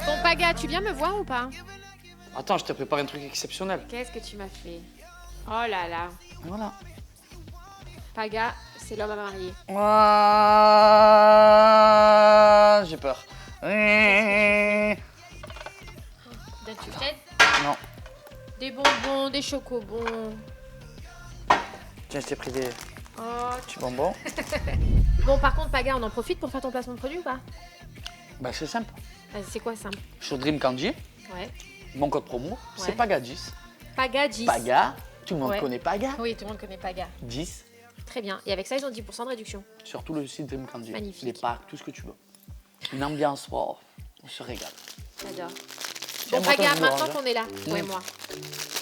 Bon, Paga, tu viens me voir ou pas? Attends, je t'ai préparé un truc exceptionnel. Qu'est-ce que tu m'as fait? Oh là là. Voilà. Paga, c'est l'homme à marier. J'ai peur. D'un tue-tête, Non. des bonbons, des chocobons. Tiens, je t'ai pris des Oh. petits bonbons. Bon, par contre, Paga, on en profite pour faire ton placement de produit ou pas? Bah, c'est simple. Vas-y, c'est quoi simple? Sur Dream Candy, Ouais. mon code promo, c'est Paga 10. Paga 10. Paga, tout le monde Ouais. connaît Paga. Oui, tout le monde connaît Paga. 10 Très bien. Et avec ça, ils ont 10% de réduction. sur tout le site Dream Candy. Magnifique. Les packs, tout ce que tu veux. Une ambiance, wow, on se régale. J'adore. Tiens, Bon, moi, Paga, ton maintenant orange. qu'on est là, toi et moi.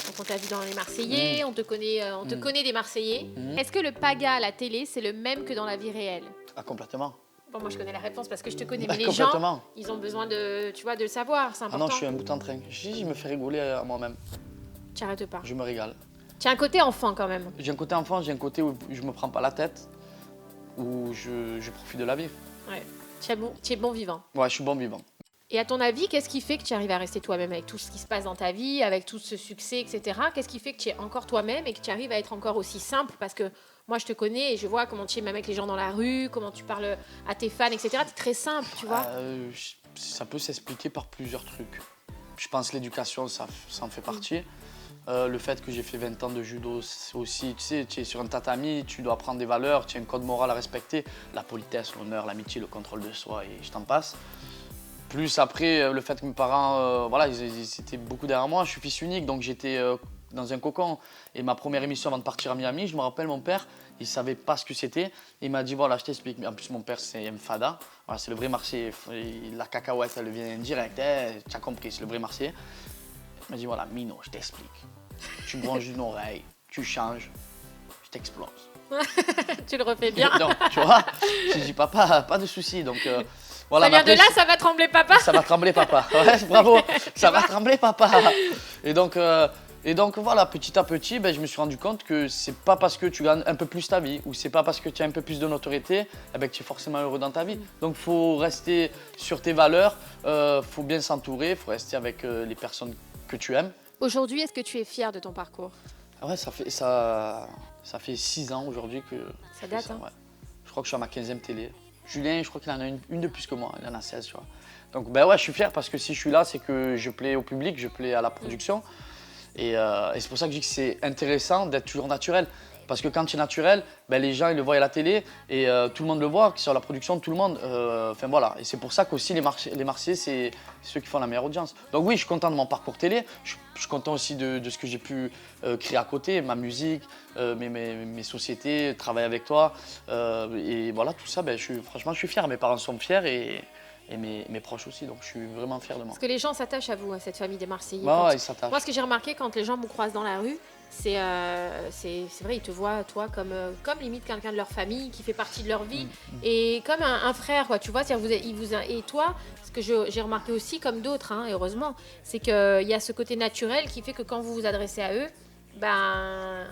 Donc on t'a vu dans les Marseillais, on te connaît des Marseillais. Est-ce que le Paga à la télé, c'est le même que dans la vie réelle? Ah, complètement. Bon, moi je connais la réponse parce que je te connais, Bah, mais les gens, complètement. ils ont besoin de, tu vois, de le savoir, c'est Ah important. non, je suis un bout en train. Je me fais rigoler à moi-même. Tu arrêtes pas. Je me régale. Tu as un côté enfant quand même. J'ai un côté enfant, j'ai un côté où je me prends pas la tête, où je profite de la vie. Ouais. Tu es bon vivant. Ouais, je suis bon vivant. Et à ton avis, qu'est-ce qui fait que tu arrives à rester toi-même avec tout ce qui se passe dans ta vie, avec tout ce succès, etc. Qu'est-ce qui fait que tu es encore toi-même et que tu arrives à être encore aussi simple? Parce que moi, je te connais et je vois comment tu es même avec les gens dans la rue, comment tu parles à tes fans, etc. Tu es très simple, tu vois. Ça peut s'expliquer par plusieurs trucs. Je pense l'éducation, ça en fait partie. Le fait que j'ai fait 20 ans de judo c'est aussi, tu sais, tu es sur un tatami, tu dois apprendre des valeurs, tu as un code moral à respecter, la politesse, l'honneur, l'amitié, le contrôle de soi et je t'en passe. Plus après, le fait que mes parents, voilà, ils étaient beaucoup derrière moi. Je suis fils unique, donc j'étais dans un cocon. Et ma première émission avant de partir à Miami, je me rappelle, mon père, il savait pas ce que c'était. Il m'a dit, voilà, je t'explique. En plus, mon père, c'est un fada. Voilà, c'est le vrai Marseillais. La cacahuète, elle vient direct. Hein, tu as compris, c'est le vrai Marseillais. Il m'a dit, voilà, Mino, je t'explique. Tu branches une oreille, tu changes, je t'explose. Tu le refais bien. Donc, tu vois, j'ai dit, papa, pas de souci. Donc, voilà, Ça vient mais après, de là, ça va trembler, papa. ça va trembler, papa. Ouais, bravo. Ça va trembler, papa. Et donc voilà, petit à petit, ben, je me suis rendu compte que c'est pas parce que tu gagnes un peu plus ta vie ou c'est pas parce que tu as un peu plus de notoriété eh ben, que tu es forcément heureux dans ta vie. Donc, il faut rester sur tes valeurs, faut bien s'entourer, il faut rester avec les personnes que tu aimes. Aujourd'hui, est-ce que tu es fier de ton parcours? Ah ouais, ça fait 6 ans aujourd'hui que Ça je fais date, hein. ouais. Je crois que je suis à ma 15e télé. Julien, je crois qu'il en a une de plus que moi, il en a 16, tu vois. Donc ben ouais, je suis fier parce que si je suis là, c'est que je plais au public, je plais à la production. Et c'est pour ça que je dis que c'est intéressant d'être toujours naturel. Parce que quand tu es naturel, ben les gens ils le voient à la télé et tout le monde le voit, que sur la production, tout le monde. Enfin voilà. Et c'est pour ça qu'aussi les Marseillais, c'est ceux qui font la meilleure audience. Donc oui, je suis content de mon parcours télé. Je suis content aussi de ce que j'ai pu créer à côté, ma musique, mes sociétés, travailler avec toi. Et voilà, tout ça, ben, franchement, je suis fier. Mes parents sont fiers et mes proches aussi. Donc je suis vraiment fier de moi. Parce que les gens s'attachent à vous, à cette famille des Marseillais. Bah Quand- ouais, ils s'attachent. Moi, ce que j'ai remarqué quand les gens me croisent dans la rue, c'est vrai, ils te voient, toi, comme limite quelqu'un de leur famille qui fait partie de leur vie et comme un frère, quoi. Tu vois, c'est-à-dire et toi, ce que j'ai remarqué aussi, comme d'autres, hein, et heureusement, c'est qu'il y a ce côté naturel qui fait que quand vous vous adressez à eux, ben,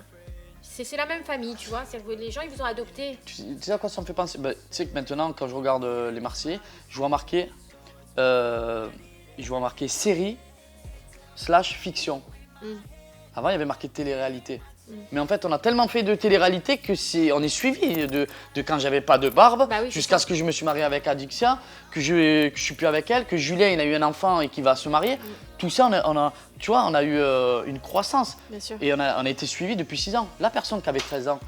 c'est la même famille, tu vois. C'est-à-dire que les gens, ils vous ont adopté. Tu sais à quoi ça me fait penser? Tu sais que maintenant, quand je regarde les Marseillais, je vois marqué série / fiction. Avant, il y avait marqué télé-réalité. Mais en fait, on a tellement fait de télé-réalité que on est suivi de quand j'avais pas de barbe, Bah oui, c'est jusqu'à ça. ce que je me suis marié avec Adixia, que je suis plus avec elle, que Julien il a eu un enfant et qu'il va se marier. Tout ça, tu vois, on a eu une croissance. Bien sûr. Et on a été suivi depuis 6 ans. La personne qui avait 13 ans,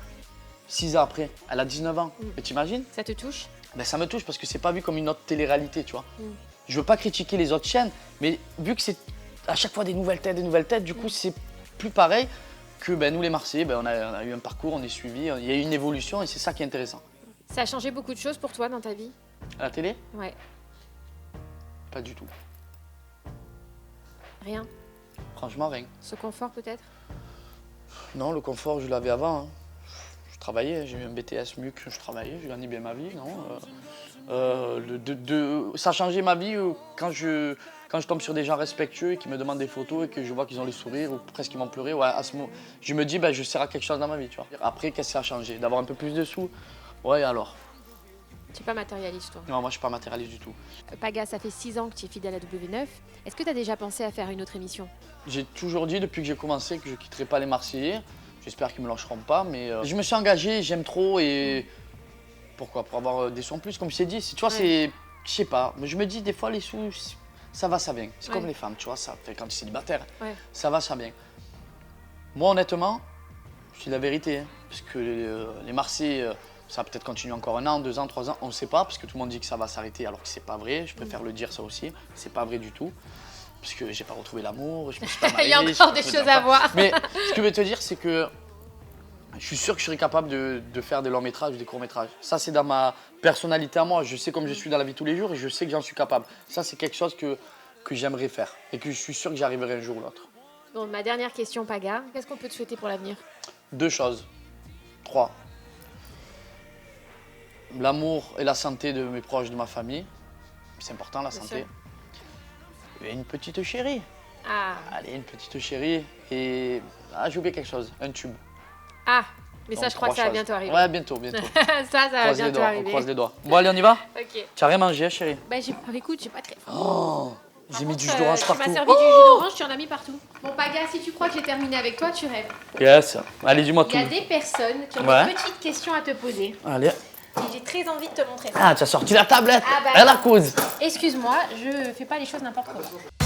6 ans après, elle a 19 ans. Mais t'imagines? Ça te touche? Ben, ça me touche parce que c'est pas vu comme une autre télé-réalité, tu vois. Je veux pas critiquer les autres chaînes, mais vu que c'est à chaque fois des nouvelles têtes, du coup c'est plus pareil que ben, nous les Marseillais, ben, on a eu un parcours, on est suivi, il y a eu une évolution et c'est ça qui est intéressant. Ça a changé beaucoup de choses pour toi dans ta vie? À la télé? Ouais. Pas du tout. Rien? Franchement, rien. Ce confort peut-être? Non, le confort, je l'avais avant. Hein. Je travaillais, j'ai eu un BTS MUC, je travaillais, je gagnais bien ma vie, non. Ça a changé ma vie quand je tombe sur des gens respectueux et qui me demandent des photos et que je vois qu'ils ont le sourire ou presque qu'ils vont pleurer, ouais, à ce moment, je me dis je sers à quelque chose dans ma vie, tu vois. Après, qu'est-ce que ça a changé? D'avoir un peu plus de sous? Ouais, alors. Tu n'es pas matérialiste, toi. Non, moi, je suis pas matérialiste du tout. Paga, ça fait 6 ans que tu es fidèle à W9. Est-ce que tu as déjà pensé à faire une autre émission? J'ai toujours dit depuis que j'ai commencé que je quitterai pas les Marseillais. J'espère qu'ils me lâcheront pas, mais je me suis engagé, j'aime trop et pourquoi? Pour avoir des sous en plus, comme je t'ai dit. Tu vois, c'est, je sais pas, mais je me dis des fois les sous, ça va, ça vient. C'est comme les femmes, tu vois, ça fait quand tu es célibataire, ça va, ça vient. Moi, honnêtement, je dis la vérité, hein, parce que les Marseillais, ça va peut-être continuer encore 1 an, 2 ans, 3 ans, on ne sait pas, parce que tout le monde dit que ça va s'arrêter alors que c'est pas vrai. Je préfère le dire ça aussi, c'est pas vrai du tout. Parce que j'ai pas retrouvé l'amour, je me suis pas marié. Il y a encore des choses à voir. Mais ce que je veux te dire, c'est que je suis sûr que je serais capable de faire des longs métrages ou des courts métrages. Ça, c'est dans ma personnalité à moi. Je sais comme je suis dans la vie tous les jours et je sais que j'en suis capable. Ça, c'est quelque chose que j'aimerais faire et que je suis sûr que j'y arriverai un jour ou l'autre. Bon, ma dernière question, Paga. Qu'est-ce qu'on peut te souhaiter pour l'avenir? 2 choses. 3. L'amour et la santé de mes proches, de ma famille. C'est important, la santé. Et une petite chérie. Ah. Allez, une petite chérie. Et j'ai oublié quelque chose, un tube. Ah, mais Donc, ça, je crois que ça va bientôt arriver. Ouais, bientôt. ça va bientôt arriver. On croise les doigts. Bon, allez, on y va? Ok. Tu as rien mangé, chérie? Bah, écoute, j'ai pas très faim. Oh, j'ai mis du jus Tu d'orange partout. m'as servi du jus d'orange, tu en as mis partout. Bon, Paga, si tu crois que j'ai terminé avec toi, tu rêves. Yes. Allez, dis-moi tout. Il y a des personnes qui ont des petites questions à te poser. Allez. Et j'ai très envie de te montrer ça. Ah, tu as sorti la tablette. Ah bah, Elle a cause. excuse-moi, je fais pas les choses n'importe comment.